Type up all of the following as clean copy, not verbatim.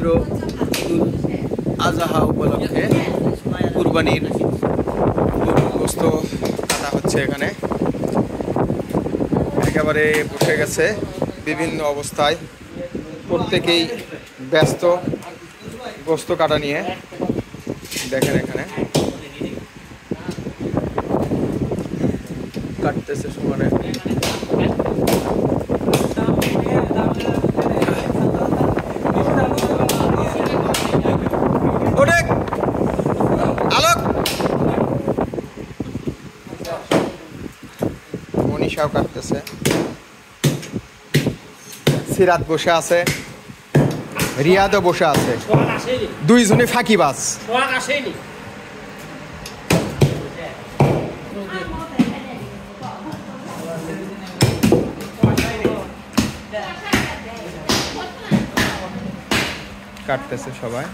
পবিত্র ঈদুল আজহা উপলক্ষে কুরবানির গোশত কাটা হচ্ছে। এখানে একেবারে বসে গেছে বিভিন্ন অবস্থায়, প্রত্যেকেই ব্যস্ত গোশত কাটা নিয়ে। দেখেন এখানে কাটতেছে সমানে। আলোক মনীষাও কাটতেছে, সিরাত বসে আছে, রিয়াদও বসে আছে, দুইজনে ফাঁকিবাজ। কাটতেছে সবাই।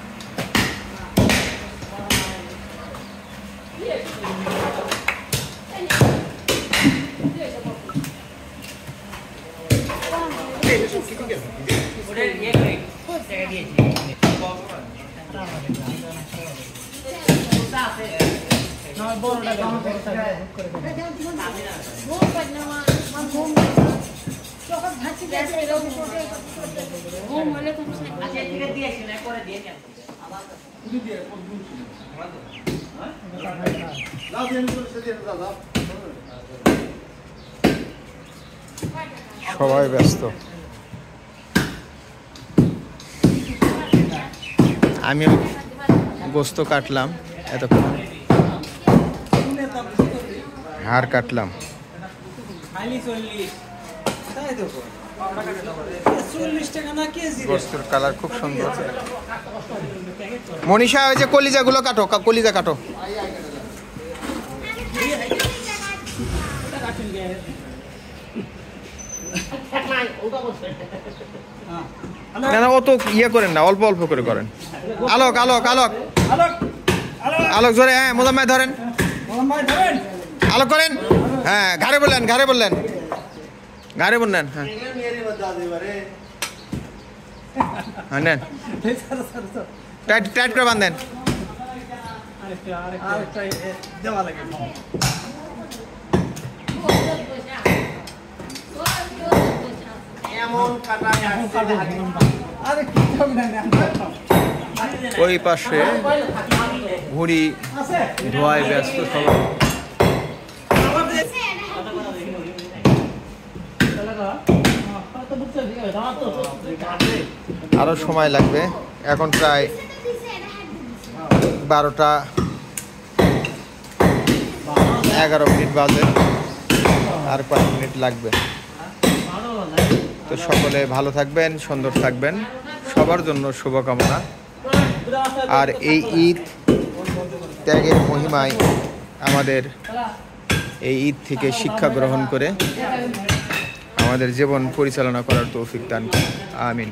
সবাই ব্যস্ত। আমি গোশত কাটলাম, এতক্ষণ হাড় কাটলাম। গোশতের কালার খুব সুন্দর। মনীষা, ওই যে কলিজাগুলো কাটো, কলিজা কাটো। না না, অত ইয়ে করেন না, অল্প অল্প করে করেন। আলোক আলোক আলোক আলোক জোরে, হ্যাঁ মোজাম্মেল ধরেন, আলোক করেন। হ্যাঁ, ঘাড়ে বললেন, ঘাড়ে বললেন, ঘাড়ে বললেন। হ্যাঁ হ্যাঁ, নেন, টাইট টাইট করে বাঁধেন। ওই পাশে ভুঁড়ি ধোয়ায় ব্যস্ত সবাই। আরো সময় লাগবে, এখন প্রায় 12টা 11 মিনিট বাজে, আর কয়েক মিনিট লাগবে। তো সকলে ভালো থাকবেন, সুন্দর থাকবেন, সবার জন্য শুভকামনা। আর এই ঈদ ত্যাগের মহিমায় আমাদের এই ঈদ থেকে শিক্ষা গ্রহণ করে আমাদের জীবন পরিচালনা করার তৌফিক দান করুন। আমিন।